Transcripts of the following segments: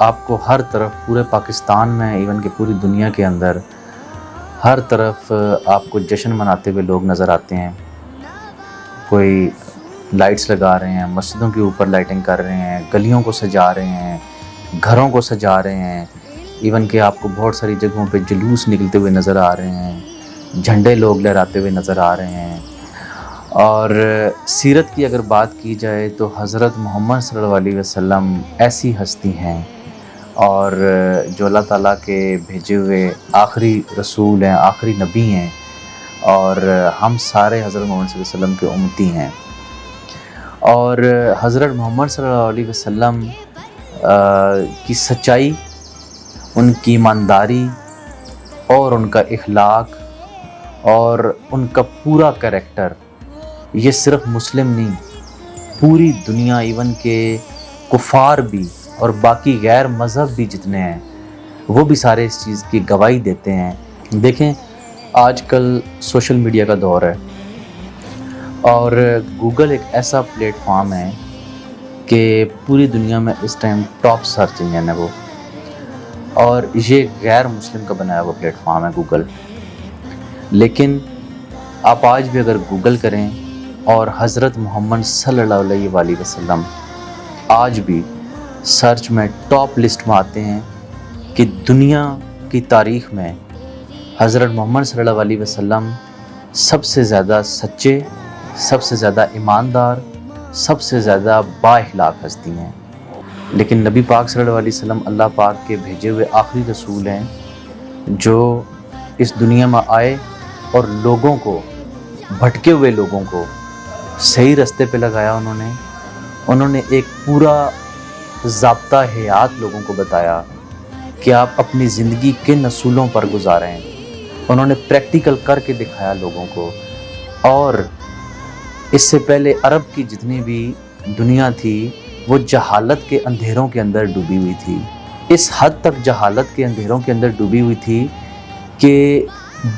آپ کو ہر طرف پورے پاکستان میں ایون کہ پوری دنیا کے اندر ہر طرف آپ کو جشن مناتے ہوئے لوگ نظر آتے ہیں۔ کوئی لائٹس لگا رہے ہیں، مسجدوں کے اوپر لائٹنگ کر رہے ہیں، گلیوں کو سجا رہے ہیں، گھروں کو سجا رہے ہیں، ایون کہ آپ کو بہت ساری جگہوں پہ جلوس نکلتے ہوئے نظر آ رہے ہیں، جھنڈے لوگ لہراتے ہوئے نظر آ رہے ہیں۔ اور سیرت کی اگر بات کی جائے تو حضرت محمد صلی اللہ علیہ وسلم ایسی ہستی ہیں اور جو اللہ تعالیٰ کے بھیجے ہوئے آخری رسول ہیں، آخری نبی ہیں، اور ہم سارے حضرت محمد صلی اللہ علیہ وسلم کے امتی ہیں۔ اور حضرت محمد صلی اللہ علیہ وسلم کی سچائی، ان کی ایمانداری اور ان کا اخلاق اور ان کا پورا کریکٹر، یہ صرف مسلم نہیں، پوری دنیا ایون کہ کفار بھی اور باقی غیر مذہب بھی جتنے ہیں وہ بھی سارے اس چیز کی گواہی دیتے ہیں۔ دیکھیں آج کل سوشل میڈیا کا دور ہے اور گوگل ایک ایسا پلیٹ فارم ہے کہ پوری دنیا میں اس ٹائم ٹاپ سرچ انجن ہے وہ، اور یہ غیر مسلم کا بنایا ہوا پلیٹ فارم ہے گوگل۔ لیکن آپ آج بھی اگر گوگل کریں اور حضرت محمد صلی اللہ علیہ وآلہ وسلم آج بھی سرچ میں ٹاپ لسٹ میں آتے ہیں کہ دنیا کی تاریخ میں حضرت محمد صلی اللہ علیہ وسلم سب سے زیادہ سچے، سب سے زیادہ ایماندار، سب سے زیادہ با اخلاق ہستی ہیں۔ لیکن نبی پاک صلی اللہ علیہ وسلم اللہ پاک کے بھیجے ہوئے آخری رسول ہیں جو اس دنیا میں آئے اور لوگوں کو، بھٹکے ہوئے لوگوں کو صحیح رستے پہ لگایا۔ انہوں نے ایک پورا ضابطہ حیات لوگوں کو بتایا کہ آپ اپنی زندگی کن اصولوں پر گزاریں۔ انہوں نے پریکٹیکل کر کے دکھایا لوگوں کو۔ اور اس سے پہلے عرب کی جتنی بھی دنیا تھی وہ جہالت کے اندھیروں کے اندر ڈوبی ہوئی تھی، اس حد تک جہالت کے اندھیروں کے اندر ڈوبی ہوئی تھی کہ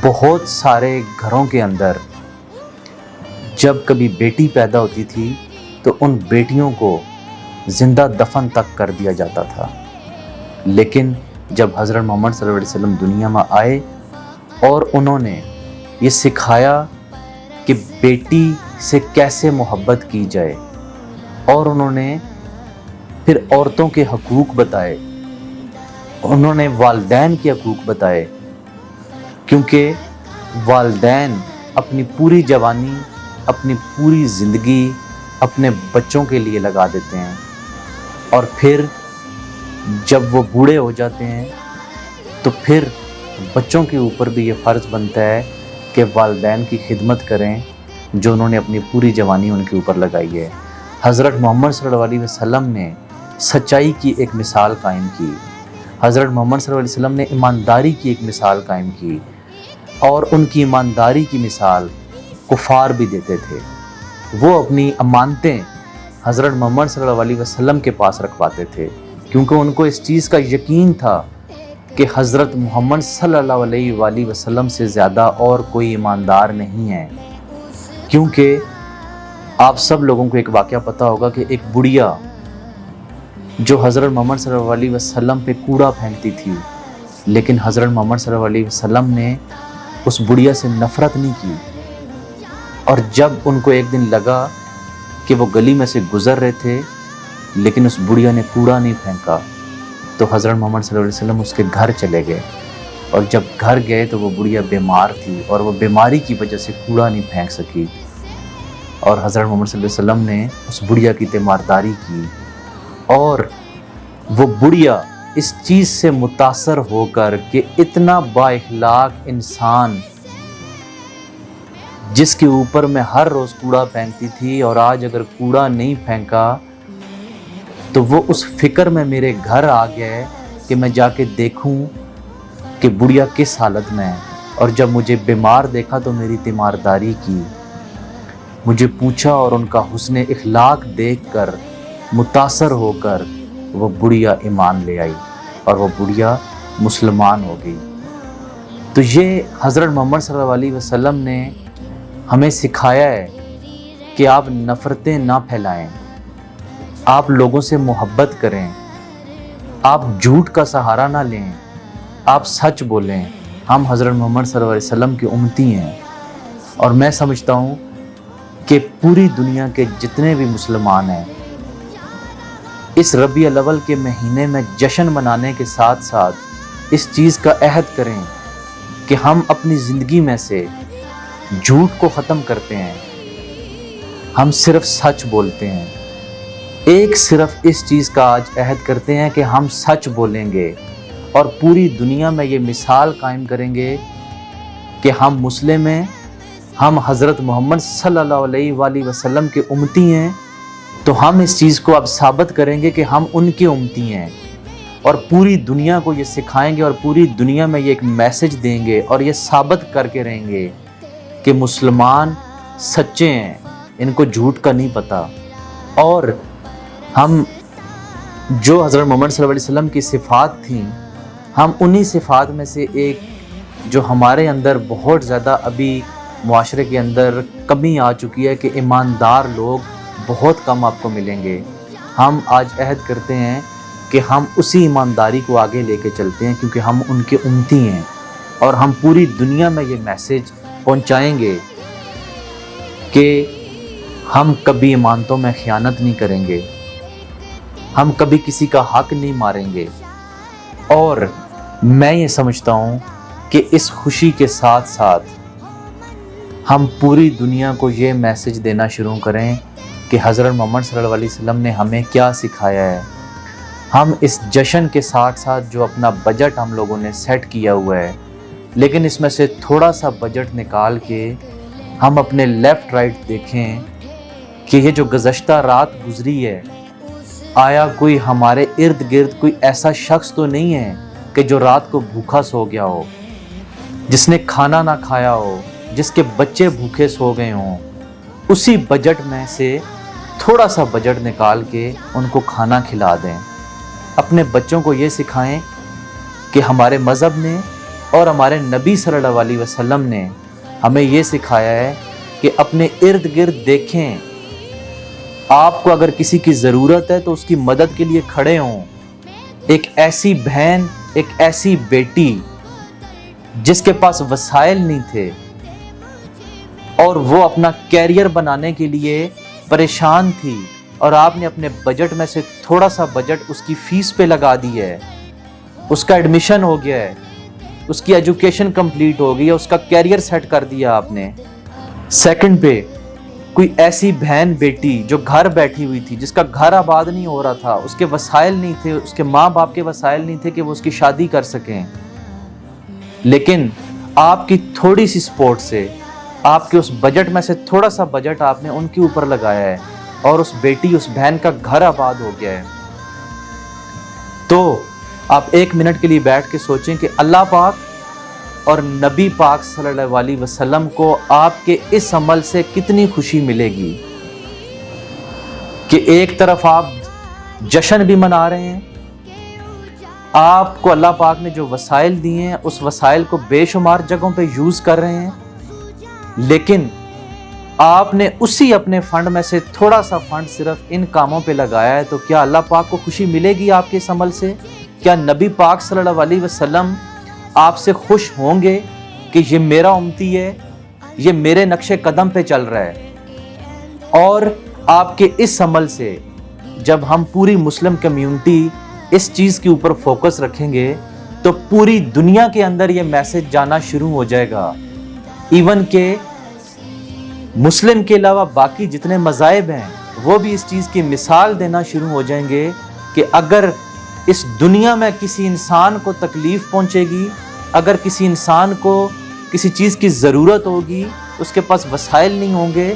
بہت سارے گھروں کے اندر جب کبھی بیٹی پیدا ہوتی تھی تو ان بیٹیوں کو زندہ دفن تک کر دیا جاتا تھا۔ لیکن جب حضرت محمد صلی اللہ علیہ وسلم دنیا میں آئے اور انہوں نے یہ سکھایا کہ بیٹی سے کیسے محبت کی جائے، اور انہوں نے پھر عورتوں کے حقوق بتائے، انہوں نے والدین کے حقوق بتائے، کیونکہ والدین اپنی پوری جوانی، اپنی پوری زندگی اپنے بچوں کے لیے لگا دیتے ہیں، اور پھر جب وہ بوڑھے ہو جاتے ہیں تو پھر بچوں کے اوپر بھی یہ فرض بنتا ہے کہ والدین کی خدمت کریں جو انہوں نے اپنی پوری جوانی ان کے اوپر لگائی ہے۔ حضرت محمد صلی اللہ علیہ وسلم نے سچائی کی ایک مثال قائم کی، حضرت محمد صلی اللہ علیہ وسلم نے ایمانداری کی ایک مثال قائم کی، اور ان کی ایمانداری کی مثال کفار بھی دیتے تھے۔ وہ اپنی امانتیں حضرت محمد صلی اللہ علیہ وسلم کے پاس رکھواتے تھے، کیونکہ ان کو اس چیز کا یقین تھا کہ حضرت محمد صلی اللہ علیہ وآلہ وسلم سے زیادہ اور کوئی ایماندار نہیں ہے۔ کیونکہ آپ سب لوگوں کو ایک واقعہ پتہ ہوگا کہ ایک بڑھیا جو حضرت محمد صلی اللہ علیہ وسلم پہ کوڑا پھینکتی تھی، لیکن حضرت محمد صلی اللہ علیہ وسلم نے اس بڑھیا سے نفرت نہیں کی، اور جب ان کو ایک دن لگا کہ وہ گلی میں سے گزر رہے تھے لیکن اس بڑھیا نے کوڑا نہیں پھینکا، تو حضرت محمد صلی اللہ علیہ وسلم اس کے گھر چلے گئے، اور جب گھر گئے تو وہ بڑھیا بیمار تھی اور وہ بیماری کی وجہ سے کوڑا نہیں پھینک سکی، اور حضرت محمد صلی اللہ علیہ وسلم نے اس بڑھیا کی تیمارداری کی، اور وہ بڑھیا اس چیز سے متاثر ہو کر کہ اتنا با اخلاق انسان جس کے اوپر میں ہر روز کوڑا پھینکتی تھی، اور آج اگر کوڑا نہیں پھینکا تو وہ اس فکر میں میرے گھر آ گیا ہے کہ میں جا کے دیکھوں کہ بڑھیا کس حالت میں ہے، اور جب مجھے بیمار دیکھا تو میری تیمارداری کی، مجھے پوچھا، اور ان کا حسن اخلاق دیکھ کر متاثر ہو کر وہ بڑھیا ایمان لے آئی اور وہ بڑھیا مسلمان ہو گئی۔ تو یہ حضرت محمد صلی اللہ علیہ وسلم نے ہمیں سکھایا ہے کہ آپ نفرتیں نہ پھیلائیں، آپ لوگوں سے محبت کریں، آپ جھوٹ کا سہارا نہ لیں، آپ سچ بولیں۔ ہم حضرت محمد صلی اللہ علیہ وسلم کی امتی ہیں، اور میں سمجھتا ہوں کہ پوری دنیا کے جتنے بھی مسلمان ہیں اس ربیع الاول کے مہینے میں جشن منانے کے ساتھ ساتھ اس چیز کا عہد کریں کہ ہم اپنی زندگی میں سے جھوٹ کو ختم کرتے ہیں، ہم صرف سچ بولتے ہیں۔ ایک صرف اس چیز کا آج عہد کرتے ہیں کہ ہم سچ بولیں گے، اور پوری دنیا میں یہ مثال قائم کریں گے کہ ہم مسلم ہیں، ہم حضرت محمد صلی اللہ علیہ وآلہ وسلم کے امتی ہیں۔ تو ہم اس چیز کو اب ثابت کریں گے کہ ہم ان کے امتی ہیں، اور پوری دنیا کو یہ سکھائیں گے، اور پوری دنیا میں یہ ایک میسج دیں گے، اور یہ ثابت کر کے رہیں گے کہ مسلمان سچے ہیں، ان کو جھوٹ کا نہیں پتہ۔ اور ہم جو حضرت محمد صلی اللہ علیہ وسلم کی صفات تھیں، ہم انہی صفات میں سے ایک جو ہمارے اندر بہت زیادہ ابھی معاشرے کے اندر کمی آ چکی ہے کہ ایماندار لوگ بہت کم آپ کو ملیں گے، ہم آج عہد کرتے ہیں کہ ہم اسی ایمانداری کو آگے لے کے چلتے ہیں، کیونکہ ہم ان کے امتی ہیں، اور ہم پوری دنیا میں یہ میسج پہنچائیں گے کہ ہم کبھی امانتوں میں خیانت نہیں کریں گے، ہم کبھی کسی کا حق نہیں ماریں گے۔ اور میں یہ سمجھتا ہوں کہ اس خوشی کے ساتھ ساتھ ہم پوری دنیا کو یہ میسج دینا شروع کریں کہ حضرت محمد صلی اللہ علیہ وسلم نے ہمیں کیا سکھایا ہے۔ ہم اس جشن کے ساتھ ساتھ جو اپنا بجٹ ہم لوگوں نے سیٹ کیا ہوا ہے، لیکن اس میں سے تھوڑا سا بجٹ نکال کے ہم اپنے لیفٹ رائٹ دیکھیں کہ یہ جو گزشتہ رات گزری ہے، آیا کوئی ہمارے ارد گرد کوئی ایسا شخص تو نہیں ہے کہ جو رات کو بھوکا سو گیا ہو، جس نے کھانا نہ کھایا ہو، جس کے بچے بھوکے سو گئے ہوں۔ اسی بجٹ میں سے تھوڑا سا بجٹ نکال کے ان کو کھانا کھلا دیں۔ اپنے بچوں کو یہ سکھائیں کہ ہمارے مذہب نے اور ہمارے نبی صلی اللہ علیہ وسلم نے ہمیں یہ سکھایا ہے کہ اپنے ارد گرد دیکھیں، آپ کو اگر کسی کی ضرورت ہے تو اس کی مدد کے لیے کھڑے ہوں۔ ایک ایسی بہن، ایک ایسی بیٹی جس کے پاس وسائل نہیں تھے اور وہ اپنا کیریئر بنانے کے لیے پریشان تھی، اور آپ نے اپنے بجٹ میں سے تھوڑا سا بجٹ اس کی فیس پہ لگا دی ہے، اس کا ایڈمیشن ہو گیا ہے، اس کی ایجوکیشن کمپلیٹ ہو گئی ہے، اس کا کیریئر سیٹ کر دیا آپ نے۔ سیکنڈ پہ کوئی ایسی بہن بیٹی جو گھر بیٹھی ہوئی تھی، جس کا گھر آباد نہیں ہو رہا تھا، اس کے وسائل نہیں تھے، اس کے ماں باپ کے وسائل نہیں تھے کہ وہ اس کی شادی کر سکیں، لیکن آپ کی تھوڑی سی سپورٹ سے، آپ کے اس بجٹ میں سے تھوڑا سا بجٹ آپ نے ان کے اوپر لگایا ہے، اور اس بیٹی، اس بہن کا گھر آباد ہو گیا ہے۔ تو آپ ایک منٹ کے لیے بیٹھ کے سوچیں کہ اللہ پاک اور نبی پاک صلی اللہ علیہ وسلم کو آپ کے اس عمل سے کتنی خوشی ملے گی کہ ایک طرف آپ جشن بھی منا رہے ہیں، آپ کو اللہ پاک نے جو وسائل دیے ہیں اس وسائل کو بے شمار جگہوں پہ یوز کر رہے ہیں، لیکن آپ نے اسی اپنے فنڈ میں سے تھوڑا سا فنڈ صرف ان کاموں پہ لگایا ہے۔ تو کیا اللہ پاک کو خوشی ملے گی آپ کے اس عمل سے؟ کیا نبی پاک صلی اللہ علیہ وسلم آپ سے خوش ہوں گے کہ یہ میرا امتی ہے، یہ میرے نقش قدم پہ چل رہا ہے؟ اور آپ کے اس عمل سے جب ہم پوری مسلم کمیونٹی اس چیز کے اوپر فوکس رکھیں گے تو پوری دنیا کے اندر یہ میسج جانا شروع ہو جائے گا، ایون کہ مسلم کے علاوہ باقی جتنے مذاہب ہیں وہ بھی اس چیز کی مثال دینا شروع ہو جائیں گے کہ اگر اس دنیا میں کسی انسان کو تکلیف پہنچے گی، اگر کسی انسان کو کسی چیز کی ضرورت ہوگی، اس کے پاس وسائل نہیں ہوں گے،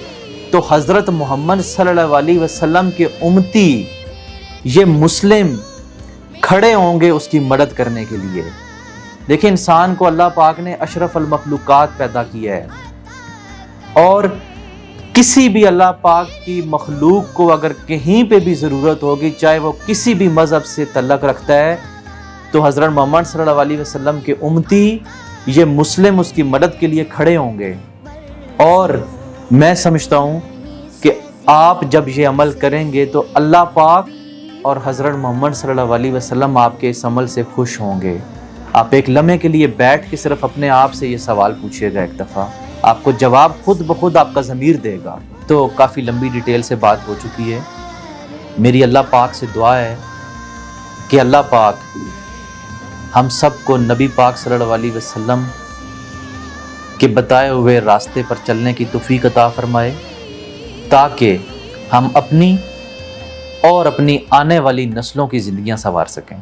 تو حضرت محمد صلی اللہ علیہ وسلم کے امتی یہ مسلم کھڑے ہوں گے اس کی مدد کرنے کے لیے۔ دیکھیں، انسان کو اللہ پاک نے اشرف المخلوقات پیدا کیا ہے، اور کسی بھی اللہ پاک کی مخلوق کو اگر کہیں پہ بھی ضرورت ہوگی، چاہے وہ کسی بھی مذہب سے تعلق رکھتا ہے، تو حضرت محمد صلی اللہ علیہ وسلم کے امتی یہ مسلم اس کی مدد کے لیے کھڑے ہوں گے۔ اور میں سمجھتا ہوں کہ آپ جب یہ عمل کریں گے تو اللہ پاک اور حضرت محمد صلی اللہ علیہ وسلم آپ کے اس عمل سے خوش ہوں گے۔ آپ ایک لمحے کے لیے بیٹھ کے صرف اپنے آپ سے یہ سوال پوچھیے گا ایک دفعہ، آپ کو جواب خود بخود آپ کا ضمیر دے گا۔ تو کافی لمبی ڈیٹیل سے بات ہو چکی ہے، میری اللہ پاک سے دعا ہے کہ اللہ پاک ہم سب کو نبی پاک صلی اللہ علیہ وسلم کے بتائے ہوئے راستے پر چلنے کی توفیق عطا فرمائے، تاکہ ہم اپنی اور اپنی آنے والی نسلوں کی زندگیاں سنوار سکیں۔